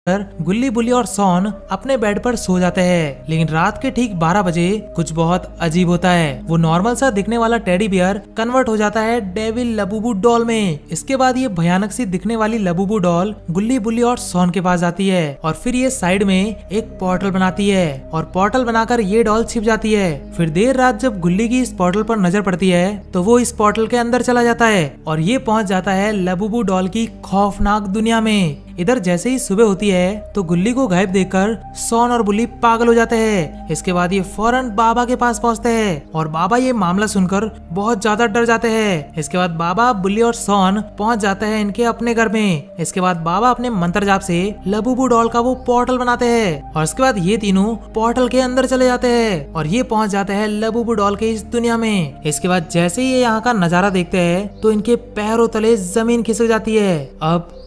गुल्ली बुल्ली और सॉन अपने बेड पर सो जाते हैं। लेकिन रात के ठीक 12 बजे कुछ बहुत अजीब होता है। वो नॉर्मल सा दिखने वाला टेडी बियर कन्वर्ट हो जाता है डेविल लबूबू डॉल में। इसके बाद ये भयानक सी दिखने वाली लबूबू डॉल गुल्ली बुल्ली और सॉन के पास आती है और फिर ये साइड में एक पोर्टल बनाती है और पोर्टल बनाकर ये डॉल छिप जाती है। फिर देर रात जब गुल्ली की इस पोर्टल पर नजर पड़ती है तो वो इस पोर्टल के अंदर चला जाता है और ये पहुंच जाता है लबूबू डॉल की खौफनाक दुनिया में। इधर जैसे ही सुबह होती है तो गुल्ली को गायब देखकर सॉन और बुल्ली पागल हो जाते हैं। इसके बाद ये फौरन बाबा के पास पहुंचते हैं और बाबा ये मामला सुनकर बहुत ज्यादा डर जाते हैं। इसके बाद बाबा, बुल्ली और सॉन पहुंच जाते हैं इनके अपने घर में। इसके बाद बाबा अपने मंत्र जाप से लबूबू डॉल का वो पोर्टल बनाते हैं और इसके बाद ये तीनों पोर्टल के अंदर चले जाते हैं और ये पहुंच जाते हैं लबूबू डॉल के इस दुनिया में। इसके बाद जैसे ही ये यहाँ का नजारा देखते हैं तो इनके पैरों तले जमीन खिसक जाती है। अब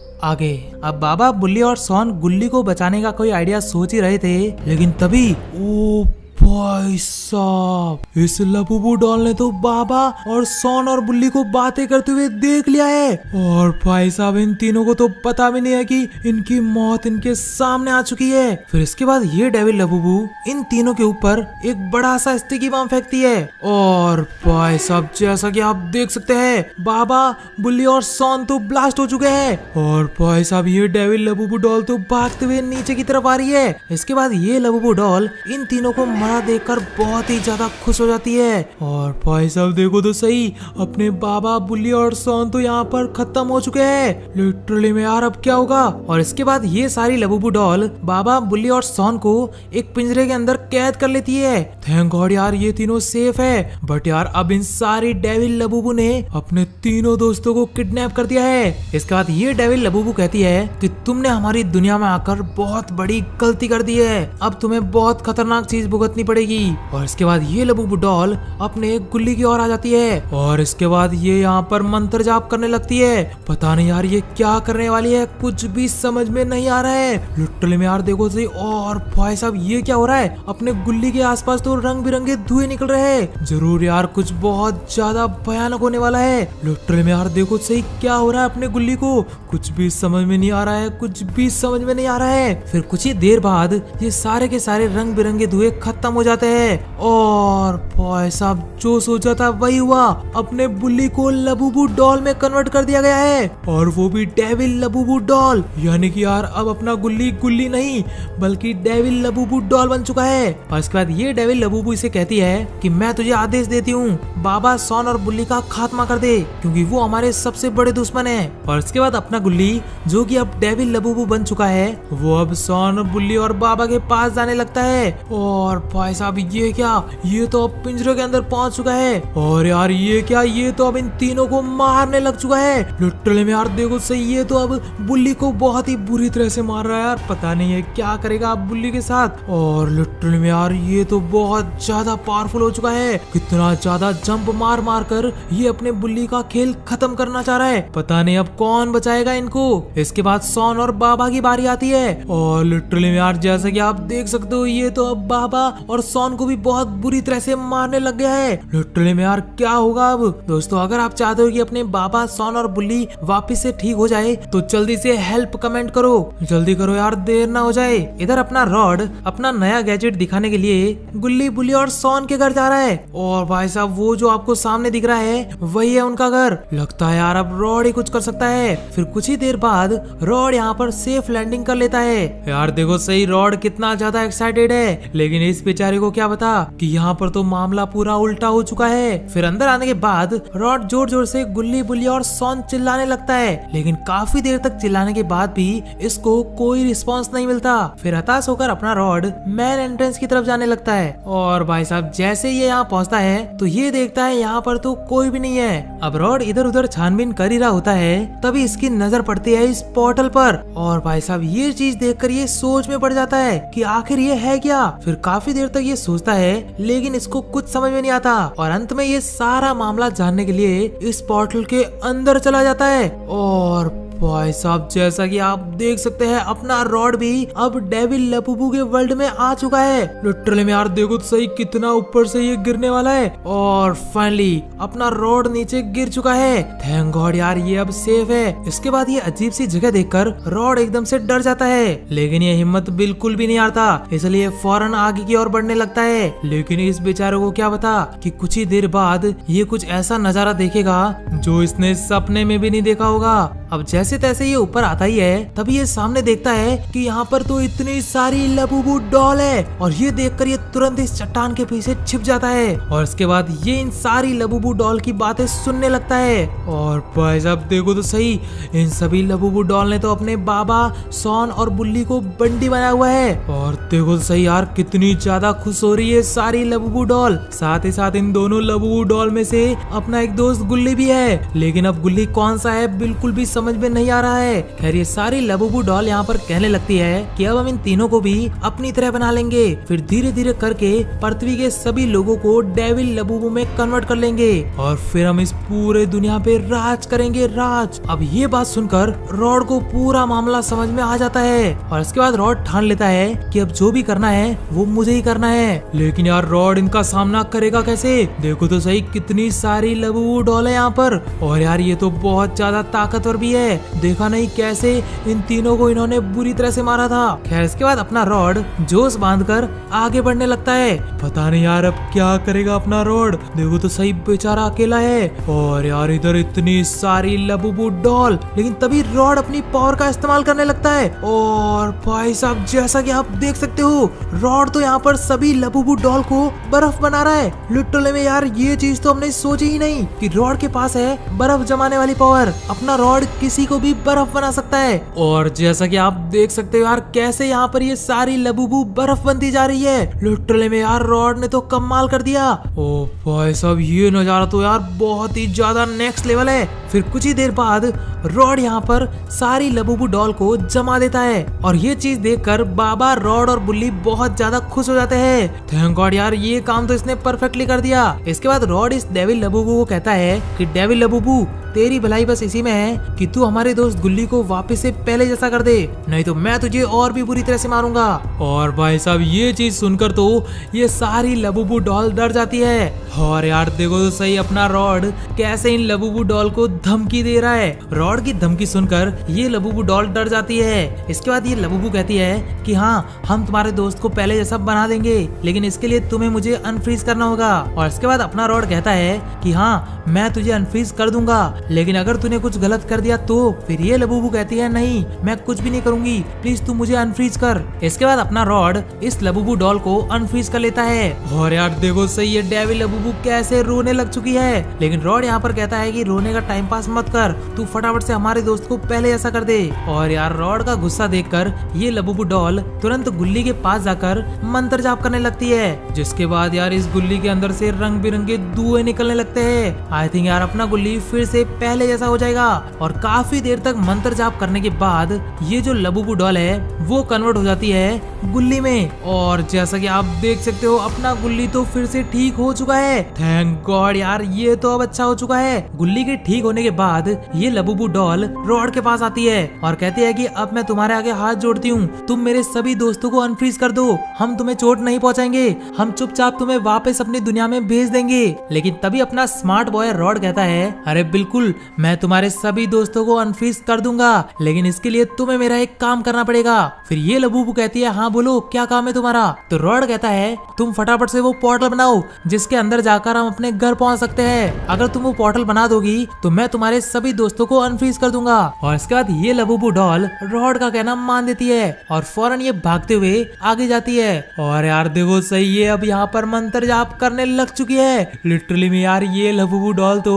बाबा, बुल्ली और सॉन गुल्ली को बचाने का कोई आइडिया सोच ही रहे थे, लेकिन तभी ओ भाई साहब, इस लबूबू डॉल ने तो बाबा और सॉन और बुल्ली को बातें करते हुए देख लिया है। और भाई साहब, इन तीनों को तो पता भी नहीं है कि इनकी मौत इनके सामने आ चुकी है। फिर इसके बाद ये डेविल लबूबू इन तीनों के ऊपर एक बड़ा सा स्टिकी बम फेंकती है और भाई साहब, जैसा कि आप देख सकते हैं, बाबा, बुल्ली और सॉन तो ब्लास्ट हो चुके हैं और भाई साहब, ये डेविल लबूबू डॉल तो भागते हुए नीचे की तरफ आ रही है। इसके बाद ये लबूबू डॉल इन तीनों को मरा देखकर बहुत ही ज्यादा खुश हो जाती है और भाई साहब देखो तो सही, अपने बाबा, बुल्ली और सॉन तो यहाँ पर खत्म हो चुके हैं। लिटरली में यार, अब क्या होगा। और इसके बाद ये सारी लबूबू डॉल बाबा, बुल्ली और सॉन को एक पिंजरे के अंदर कैद कर लेती है। थैंक गॉड यार, ये तीनों सेफ है। बट यार, अब इन सारी डेविल लबूबू ने अपने तीनों दोस्तों को किडनैप कर दिया है। इसके बाद ये डेविल लबूबू कहती है कि तुमने हमारी दुनिया में आकर बहुत बड़ी गलती कर दी है, अब तुम्हें बहुत खतरनाक चीज भुगतनी पड़ेगी। और इसके बाद ये लबूबू डॉल अपने गुल्ली की ओर आ जाती है और इसके बाद ये यहाँ पर मंत्र जाप करने लगती है। पता नहीं यार, ये क्या करने वाली है, कुछ भी समझ में नहीं आ रहा है। लिटरली में यार देखो सही। और भाई साहब, ये क्या हो रहा है, अपने गुल्ली के आसपास तो रंग बिरंगे धुएं निकल रहे हैं। जरूर यार, कुछ बहुत ज्यादा भयानक होने वाला है। लिटरली में यार देखो सही, क्या हो रहा है अपने गुल्ली को, कुछ भी समझ में नहीं आ रहा है, कुछ भी समझ में नहीं आ रहा है। फिर कुछ ही देर बाद ये सारे के सारे रंग बिरंगे धुएं खत्म हो जाते हैं और भाई साहब, जो सोचा था वही हुआ, अपने बुल्ली को लबूबू डॉल में कन्वर्ट कर दिया गया है और वो भी डेविल लबूबू डॉल। यानी कि यार, अब अपना गुल्ली गुल्ली नहीं बल्कि डेविल लबूबू डॉल बन चुका है। और इसके बाद ये डेविल लबूबू इसे कहती है कि मैं तुझे आदेश देती हूँ, बाबा, सॉन और बुल्ली का खात्मा कर दे, क्योंकि वो हमारे सबसे बड़े दुश्मन है। और इसके बाद अपना गुल्ली, जो कि अब डेविल लबूबू बन चुका है, वो अब सॉन, बुल्ली और बाबा के पास जाने लगता है। और भाई साहब, ये क्या, ये तो अब पिंजरे के अंदर पहुंच चुका है। और यार ये क्या, ये तो अब इन तीनों को मारने लग चुका है। लिटरली में यार देखो सही, ये तो अब बुल्ली को बहुत ही बुरी तरह से मार रहा है। यार पता नहीं है क्या करेगा अब बुल्ली के साथ। और लिटरली में यार, ये तो बहुत ज्यादा पावरफुल हो चुका है। कितना ज्यादा जंप मार मार कर ये अपने बुल्ली का खेल खत्म करना चाह रहा है। पता नहीं अब कौन बचाएगा इनको। इसके बाद सॉन और बाबा की बारी आती है और लिटरली में यार, जैसे कि आप देख सकते हो, ये तो अब बाबा और सॉन को भी बहुत बुरी तरह से मारने लग गया है। लिटरली में यार, क्या होगा अब। दोस्तों, अगर आप चाहते हो कि अपने बाबा, सॉन और बुल्ली वापस से ठीक हो जाए तो जल्दी से हेल्प कमेंट करो, जल्दी करो यार, देर ना हो जाए। इधर अपना रॉड अपना नया गैजेट दिखाने के लिए गुल्ली, बुल्ली और सॉन के घर जा रहा है और भाई साहब, वो जो आपको सामने दिख रहा है वही है उनका घर। लगता है यार अब रॉड ही कुछ कर सकता है। फिर कुछ ही देर बाद रॉड यहाँ पर सेफ लैंडिंग कर लेता है। यार देखो सही, रॉड कितना ज्यादा एक्साइटेड है, लेकिन इस बेचारे को क्या पता कि यहाँ पर तो मामला पूरा उल्टा हो चुका है। फिर अंदर आने के बाद रॉड जोर जोर से गुल्ली, बुल्ली और सॉन चिल्लाने लगता है, लेकिन काफी देर तक चिल्लाने के बाद भी इसको कोई रिस्पांस नहीं मिलता। फिर हताश होकर अपना रॉड मेन एंट्रेंस की तरफ जाने लगता है और भाई साहब, जैसे ये यहाँ पहुँचता है तो ये देखता है यहाँ पर तो कोई भी नहीं है। अब रॉड इधर उधर छानबीन कर ही रहा होता है, तभी इसकी नजर पड़ती है इस पोर्टल पर और भाई साहब, ये चीज देखकर ये सोच में पड़ जाता है कि आखिर ये है क्या। फिर काफी देर तक ये सोचता है, लेकिन इसको कुछ समझ में नहीं आता और अंत में ये सारा मामला जानने के लिए इस पोर्टल के अंदर चला जाता है। और भाई साहब, जैसा कि आप देख सकते हैं अपना रॉड भी अब डेविल लबूबू के वर्ल्ड में आ चुका है। लिटरली में यार देखो तो सही कितना ऊपर से ये गिरने वाला है और फाइनली अपना रॉड नीचे गिर चुका है। थैंक गॉड यार, ये अब सेफ है। इसके बाद ये अजीब सी जगह देखकर रॉड एकदम से डर जाता है, लेकिन ये हिम्मत बिल्कुल भी नहीं हारता, इसलिए फौरन आगे की ओर बढ़ने लगता है। लेकिन इस बेचारे को क्या पता कि कुछ ही देर बाद ये कुछ ऐसा नजारा देखेगा जो इसने सपने में भी नहीं देखा होगा। अब जैसे तैसे ये ऊपर आता ही है, तभी ये सामने देखता है कि यहाँ पर तो इतनी सारी लबूबू डॉल है और ये देखकर ये तुरंत इस चट्टान के पीछे छिप जाता है और इसके बाद ये इन सारी लबूबू डॉल की बातें सुनने लगता है। और भाई साहब देखो तो सही, इन सभी लबूबू डॉल ने तो अपने बाबा सॉन और बुल्ली को बंडी बनाया हुआ है और देखो तो सही यार कितनी ज्यादा खुश हो रही है सारी लबूबू डॉल। साथ ही साथ इन दोनों लबूबू डॉल में से अपना एक दोस्त गुल्ली भी है, लेकिन अब गुल्ली कौन सा है बिल्कुल भी समझ में नहीं आ रहा है। खैर ये सारी लबूबू डॉल यहाँ पर कहने लगती है कि अब हम इन तीनों को भी अपनी तरह बना लेंगे, फिर धीरे धीरे करके पृथ्वी के सभी लोगों को डेविल लबूबू में कन्वर्ट कर लेंगे और फिर हम इस पूरे दुनिया पे राज करेंगे, राज। अब ये बात सुनकर रॉड को पूरा मामला समझ में आ जाता है और इसके बाद रॉड ठान लेता है कि अब जो भी करना है वो मुझे ही करना है। लेकिन यार रॉड इनका सामना करेगा कैसे? देखो तो सही कितनी सारी लबूबू डॉल है यहाँ पर और यार ये तो बहुत ज्यादा ताकतवर भी है। देखा नहीं कैसे इन तीनों को इन्होंने बुरी तरह से मारा था। खैर इसके बाद अपना रॉड जोश बांधकर आगे बढ़ने लगता है। पता नहीं यार अब क्या करेगा अपना रॉड। देखो तो सही बेचारा अकेला है और यार इधर इतनी सारी लबूबू डॉल, लेकिन तभी रॉड अपनी पावर का इस्तेमाल करने लगता है और भाई साहब जैसा कि आप देख सकते हो रॉड तो यहाँ पर सभी लबूबू डॉल को बर्फ बना रहा है। लिटरली में यार ये चीज तो हमने सोची ही नहीं कि रॉड के पास है बर्फ जमाने वाली पावर। अपना रॉड किसी को भी बर्फ बना सकता है और जैसा कि आप देख सकते हो यार कैसे यहाँ पर ये सारी लबूबू बर्फ बनती जा रही है। लिटरली में यार रॉड ने तो कमाल कर दिया। ओ भाई साहब ये नजारा तो यार बहुत ही ज्यादा नेक्स्ट लेवल है। फिर कुछ ही देर बाद रॉड यहाँ पर सारी लबूबू डॉल को जमा देता है और ये चीज देखकर बाबा, रॉड और बुल्ली बहुत ज्यादा खुश हो जाते हैं। थैंक गॉड यार ये काम तो इसने परफेक्टली कर दिया। इसके बाद रॉड इस डेविल लबूबू को कहता है कि डेविल लबूबू तेरी भलाई बस इसी में है कि तू हमारे दोस्त गुल्ली को वापस से पहले जैसा कर दे, नहीं तो मैं तुझे और भी बुरी तरह से मारूंगा। और भाई साहब ये चीज सुनकर तो ये सारी लबूबू डॉल डर जाती है और यार देखो तो सही अपना रॉड कैसे इन लबूबू डॉल को धमकी दे रहा है। रॉड की धमकी सुनकर ये लबूबू डॉल डर जाती है। इसके बाद ये लबूबू कहती है कि हाँ हम तुम्हारे दोस्त को पहले जैसा बना देंगे, लेकिन इसके लिए तुम्हें मुझे अनफ्रीज करना होगा। और इसके बाद अपना रॉड कहता है कि हाँ मैं तुझे अनफ्रीज कर दूंगा, लेकिन अगर तूने कुछ गलत कर दिया तो। फिर ये लबूबू कहती है नहीं मैं कुछ भी नहीं करूंगी, प्लीज तू मुझे अनफ्रीज कर। इसके बाद अपना रॉड इस लबूबू डॉल को अनफ्रीज कर लेता है और यार देखो सही है डेविल लबूबू कैसे रोने लग चुकी है। लेकिन रॉड यहाँ पर कहता है कि रोने का टाइम पास मत कर, तू फटाफट से हमारे दोस्त को पहले ऐसा कर दे। और यार रॉड का गुस्सा देखकर ये लबूबू डॉल तुरंत गुल्ली के पास जाकर मंत्र जाप करने लगती है, जिसके बाद यार इस गुल्ली के अंदर से रंग बिरंगे धुएं निकलने लगते हैं। आई थिंक यार अपना गुल्ली फिर से पहले जैसा हो जाएगा। और काफी देर तक मंत्र जाप करने के बाद ये जो लबूबू डॉल है वो कन्वर्ट हो जाती है गुल्ली में और जैसा कि आप देख सकते हो अपना गुल्ली तो फिर से ठीक हो चुका है। थैंक गॉड यार ये तो अब अच्छा हो चुका है। गुल्ली के ठीक होने के बाद ये लबूबू डॉल रॉड के पास आती है और कहती है कि अब मैं तुम्हारे आगे हाथ जोड़ती हूँ, तुम मेरे सभी दोस्तों को अनफ्रीज कर दो, हम तुम्हें चोट नहीं पहुँचाएंगे, हम चुपचाप तुम्हें वापस अपनी दुनिया में भेज देंगे। लेकिन तभी अपना स्मार्ट बॉय रॉड कहता है अरे बिल्कुल मैं तुम्हारे सभी दोस्तों को अनफ्रीज कर दूंगा, लेकिन इसके लिए तुम्हें मेरा एक काम करना पड़ेगा। फिर ये लबूबू कहती है हाँ बोलो क्या काम है तुम्हारा? तो रॉड कहता है तुम फटाफट से वो पोर्टल बनाओ जिसके अंदर जाकर हम अपने घर पहुंच सकते हैं। अगर तुम वो पोर्टल बना दोगी तो मैं तुम्हारे सभी दोस्तों को अनफ्रीज कर दूंगा। और इसके बाद ये लबूबू डॉल रॉड का कहना मान देती है और फौरन ये भागते हुए आगे जाती है। और यार देखो सही है अब यहाँ पर मंत्र जाप करने लग चुकी है। लिटरली में यार ये लबूबू डॉल तो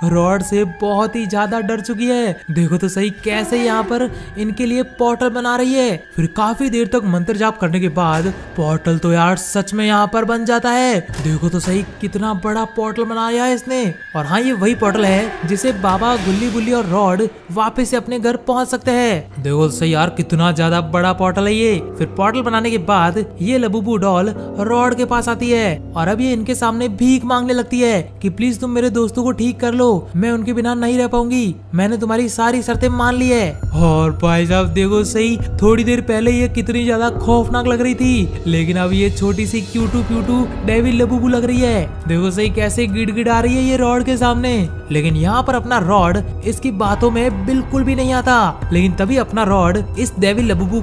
रॉड से बहुत ही ज्यादा डर चुकी है। देखो तो सही कैसे यहाँ पर इनके लिए पोर्टल बना रही है। फिर काफी देर तक मंत्र जाप करने के बाद पोर्टल तो यार सच में यहाँ पर बन जाता है। देखो तो सही कितना बड़ा पोर्टल बनाया है इसने। और हाँ ये वही पोर्टल है जिसे बाबा, गुल्ली बुल्ली और रॉड वापस से अपने घर पहुंच सकते हैं। देखो तो सही यार कितना ज्यादा बड़ा पोर्टल है ये। फिर पोर्टल बनाने के बाद ये लबूबू डॉल रॉड के पास आती है और अब ये इनके सामने भीख मांगने लगती है कि प्लीज तुम मेरे दोस्तों को ठीक कर लो, मैं उनके बिना नहीं रह पाऊंगी, मैंने तुम्हारी सारी शर्तें मान ली है। और भाई साहब देखो सही, थोड़ी देर पहले ये कितनी ज्यादा खौफनाक लग रही थी, लेकिन अब ये छोटी सी क्यूटू प्यूटू डेविल लबूबू लग रही है। देखो सही कैसे गिड़गिड़ा रही है ये रॉड के सामने। लेकिन यहाँ पर अपना रॉड इसकी बातों में बिल्कुल भी नहीं आता। लेकिन तभी अपना रॉड इस डेविल लबूबू